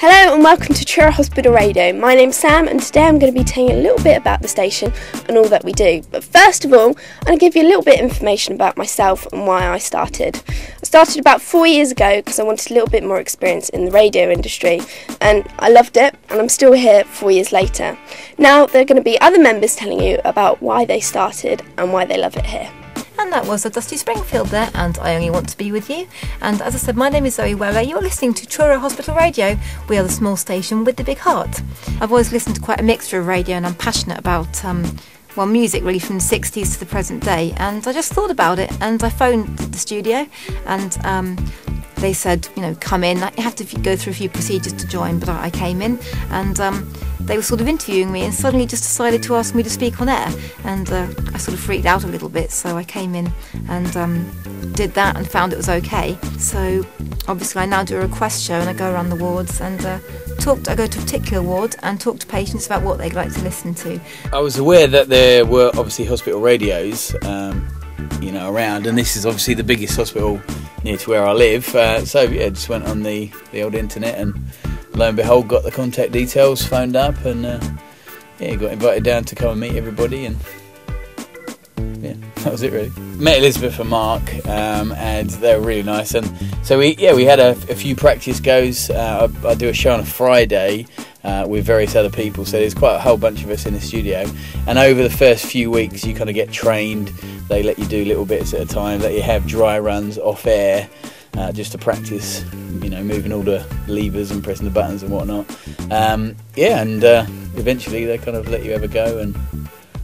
Hello and welcome to Truro Hospital Radio. My name's Sam and today I'm going to be telling you a little bit about the station and all that we do. But first of all, I'm going to give you a little bit of information about myself and why I started. I started about 4 years ago because I wanted a little bit more experience in the radio industry and I loved it and I'm still here 4 years later. Now there are going to be other members telling you about why they started and why they love it here. And that was a Dusty Springfield there, and I Only Want to Be With You. And as I said, my name is Zoe Weller. You're listening to Truro Hospital Radio. We are the small station with the big heart. I've always listened to quite a mixture of radio, and I'm passionate about music really from the 60s to the present day. And I just thought about it, and I phoned the studio, and they said, come in. You have to go through a few procedures to join, but I came in, and they were sort of interviewing me and suddenly just decided to ask me to speak on air, and I sort of freaked out a little bit, so I came in and did that and found it was okay. So obviously I now do a request show and I go around the wards and I go to a particular ward and talk to patients about what they'd like to listen to. I was aware that there were obviously hospital radios around, and this is obviously the biggest hospital near to where I live, just went on the old internet and lo and behold got the contact details, phoned up and got invited down to come and meet everybody, and that was it really. Met Elizabeth and Mark and they were really nice, and so we had a few practice goes. I do a show on a Friday with various other people, so there's quite a whole bunch of us in the studio, and over the first few weeks you kind of get trained. They let you do little bits at a time, let you have dry runs off air just to practice, moving all the levers and pressing the buttons and whatnot. Eventually they kind of let you have a go, and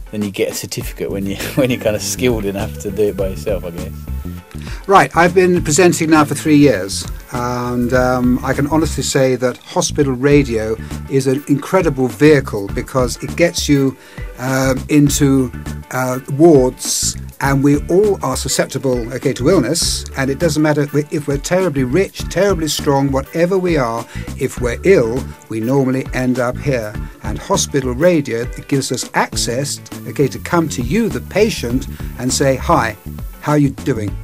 then you get a certificate when you're kind of skilled enough to do it by yourself, I guess. Right, I've been presenting now for 3 years, and I can honestly say that hospital radio is an incredible vehicle because it gets you into wards, and we all are susceptible to illness, and it doesn't matter if we're terribly rich, terribly strong, whatever we are. If we're ill, we normally end up here, and hospital radio, it gives us access to come to you, the patient, and say, hi, how are you doing?